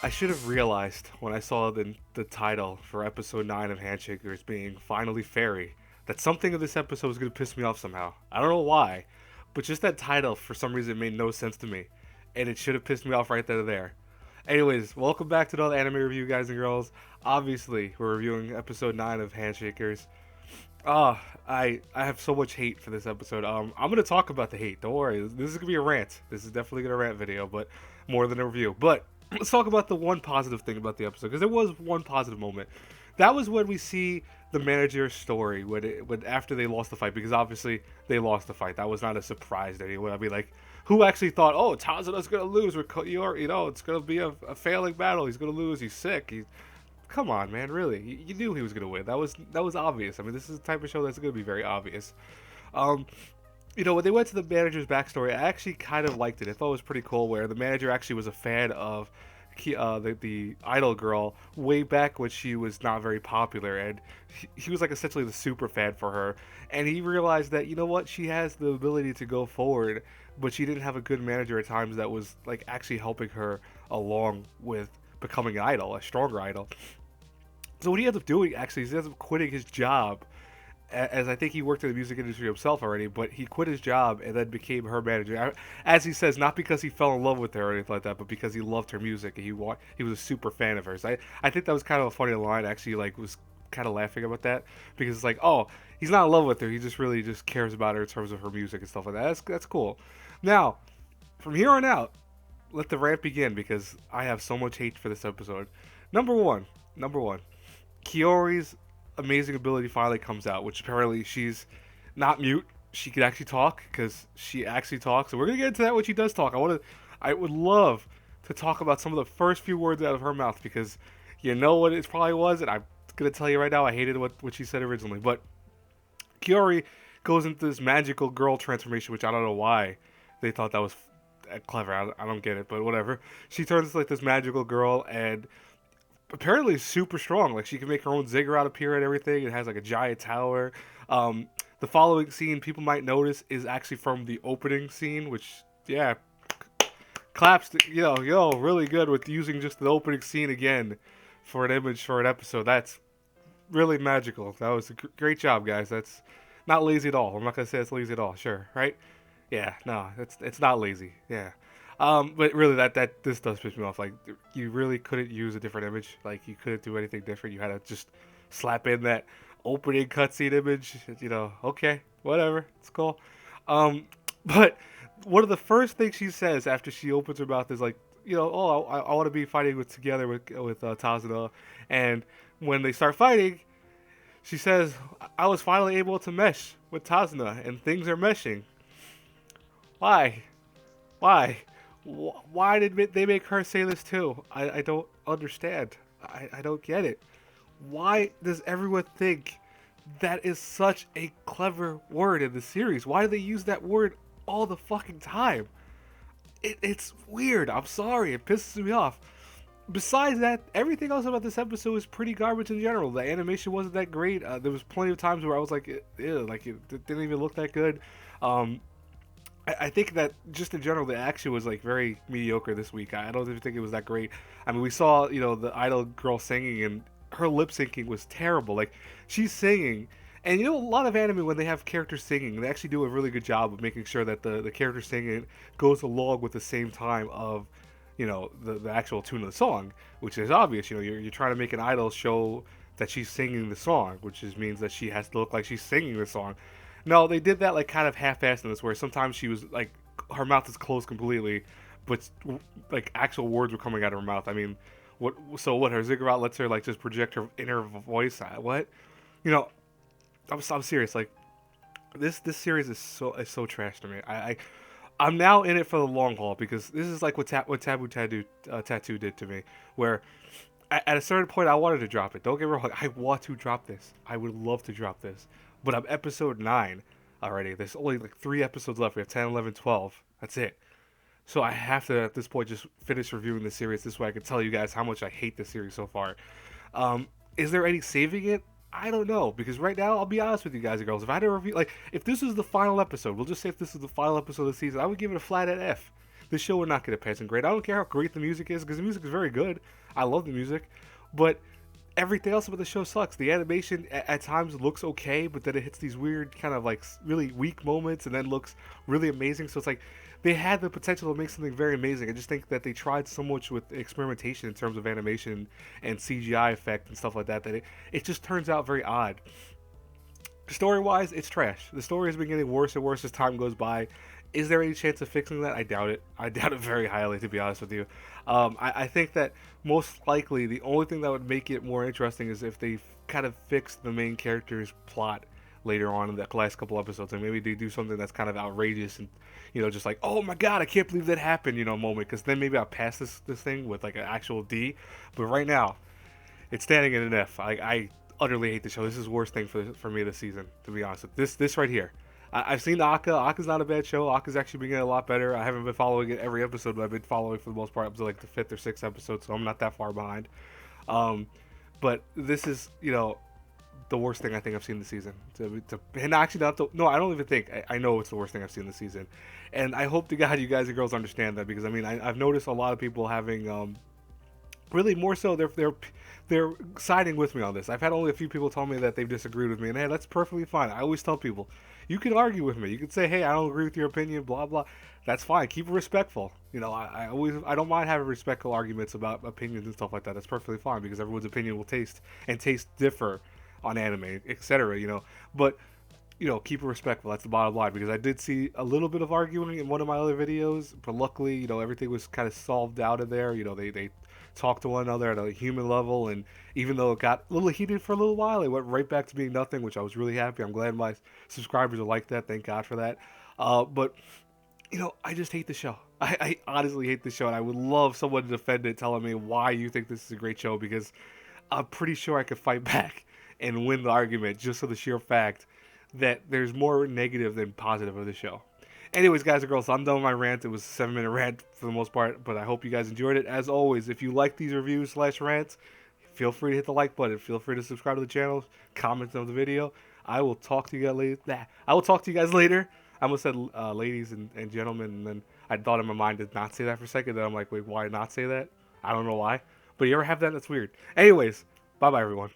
I should have realized when I saw the title for episode 9 of Handshakers being Finally Fairy that something of this episode was going to piss me off somehow. I don't know why, but just that title for some reason made no sense to me. And it should have pissed me off right then and there. Anyways, welcome back to another anime review, guys and girls. Obviously, we're reviewing episode 9 of Handshakers. I have so much hate for this episode. I'm gonna talk about the hate. Don't worry. This is gonna be a rant. This is definitely gonna rant video, but more than a review. But let's talk about the one positive thing about the episode, because there was one positive moment. That was when we see the manager's story when after they lost the fight, because obviously they lost the fight. That was not a surprise to anyone. I mean, like, who actually thought, oh, Tazuna's gonna lose? It's gonna be a failing battle. He's gonna lose. He's sick. Come on, man, really? You knew he was gonna win. That was obvious. I mean, this is the type of show that's gonna be very obvious. Um, when they went to the manager's backstory, I actually kind of liked it. I thought it was pretty cool, where the manager actually was a fan of the idol girl way back when she was not very popular, and he was like essentially the super fan for her. And he realized that, you know what, she has the ability to go forward, but she didn't have a good manager at times that was like actually helping her along with becoming an idol, a stronger idol. So what he ends up doing actually is he ends up quitting his job, as I think he worked in the music industry himself already, but he quit his job and then became her manager. As he says, not because he fell in love with her or anything like that, but because he loved her music and he was a super fan of hers. I think that was kind of a funny line. Actually, like, was kind of laughing about that, because it's like, oh, he's not in love with her. He just really just cares about her in terms of her music and stuff like that. That's cool. Now, from here on out, let the rant begin, because I have so much hate for this episode. Number one, Kiori's amazing ability finally comes out, which apparently she's not mute. She can actually talk, because she actually talks. So we're gonna get into that when she does talk. I would love to talk about some of the first few words out of her mouth, because you know what it probably was, and I'm gonna tell you right now, I hated what she said originally. But Kiori goes into this magical girl transformation, which I don't know why they thought that was clever. I don't get it, but whatever. She turns into like this magical girl, and apparently super strong. Like, she can make her own ziggurat appear and everything. It has like a giant tower. Um, the following scene, people might notice, is actually from the opening scene, which, yeah, claps. Really good with using just the opening scene again for an image for an episode. That's really magical. That was a great job, guys. That's not lazy at all. I'm not gonna say it's lazy at all. Sure, right? Yeah, no, it's not lazy. Yeah. But really, that this does piss me off. Like, you really couldn't use a different image. Like, you couldn't do anything different. You had to just slap in that opening cutscene image. Okay, whatever, it's cool. Um, but one of the first things she says after she opens her mouth is like, oh, I want to be fighting together with Tazuna. And when they start fighting, she says, I was finally able to mesh with Tazuna, and things are meshing. Why? Why? Why did they make her say this too? I don't understand. I don't get it. Why does everyone think that is such a clever word in the series? Why do they use that word all the fucking time? It's weird. I'm sorry. It pisses me off. Besides that, everything else about this episode is pretty garbage in general. The animation wasn't that great. There was plenty of times where I was like, ew, like, it didn't even look that good. I think that just in general, the action was like very mediocre this week. I don't even think it was that great. I mean, we saw, the idol girl singing, and her lip syncing was terrible. Like, she's singing, and a lot of anime, when they have characters singing, they actually do a really good job of making sure that the character singing goes along with the same time of, the actual tune of the song, which is obvious. You're trying to make an idol show that she's singing the song, which means that she has to look like she's singing the song. No, they did that like kind of half-assed in this, where sometimes she was like, her mouth is closed completely, but like actual words were coming out of her mouth. I mean, what? So what? Her ziggurat lets her like just project her inner voice. What? You know, I'm serious. Like, this series is so trash to me. I'm now in it for the long haul, because this is like what Taboo Tattoo did to me, where at a certain point I wanted to drop it. Don't get me wrong. I want to drop this. I would love to drop this. But I'm episode 9 already. There's only like 3 episodes left. We have 10, 11, 12. That's it. So I have to, at this point, just finish reviewing the series. This way I can tell you guys how much I hate the series so far. Is there any saving it? I don't know. Because right now, I'll be honest with you guys and girls. If I had to review, like, if this was the final episode, we'll just say if this is the final episode of the season, I would give it a flat at F. this show would not get a passing grade. I don't care how great the music is, because the music is very good. I love the music, but everything else about the show sucks. The animation at times looks okay, but then it hits these weird kind of like really weak moments, and then looks really amazing. So it's like they had the potential to make something very amazing. I just think that they tried so much with experimentation in terms of animation and CGI effect and stuff like that that it just turns out very odd. Story wise, it's trash. The story has been getting worse and worse as time goes by. Is there any chance of fixing that? I doubt it. I doubt it very highly, to be honest with you. I think that most likely the only thing that would make it more interesting is if they kind of fix the main character's plot later on in the last couple episodes, and maybe they do something that's kind of outrageous and just like, oh my god, I can't believe that happened, moment. Because then maybe I'll pass this thing with like an actual D. But right now, it's standing in an F. I utterly hate the show. This is the worst thing for me this season, to be honest. This right here. I've seen Akka. Akka's not a bad show. Akka's actually been getting a lot better. I haven't been following it every episode, but I've been following for the most part up to like the 5th or 6th episode, so I'm not that far behind. But this is, the worst thing I think I've seen this season. And actually, no, I don't even think. I know it's the worst thing I've seen this season. And I hope to God you guys and girls understand that, because, I mean, I've noticed a lot of people having, really more so, they're siding with me on this. I've had only a few people tell me that they've disagreed with me, and hey, that's perfectly fine. I always tell people, you can argue with me. You can say, hey, I don't agree with your opinion, blah blah. That's fine. Keep it respectful. I don't mind having respectful arguments about opinions and stuff like that. That's perfectly fine, because everyone's opinion will taste differ on anime, etc. But keep it respectful. That's the bottom line, because I did see a little bit of arguing in one of my other videos, but luckily, everything was kind of solved out of there. They talked to one another at a human level, and even though it got a little heated for a little while, it went right back to being nothing, which I was really happy. I'm glad my subscribers are like that. Thank God for that. But I just hate the show. I honestly hate the show, and I would love someone to defend it, telling me why you think this is a great show, because I'm pretty sure I could fight back and win the argument just for the sheer fact that there's more negative than positive of the show. Anyways, guys and girls, I'm done with my rant. It was a 7-minute rant for the most part, but I hope you guys enjoyed it. As always, if you like these reviews / rants, feel free to hit the like button. Feel free to subscribe to the channel, comment on the video. I will talk to you guys later. I will talk to you guys later. I almost said ladies and gentlemen, and then I thought in my mind to not say that for a second. Then I'm like, wait, why not say that? I don't know why. But you ever have that? That's weird. Anyways, bye-bye, everyone.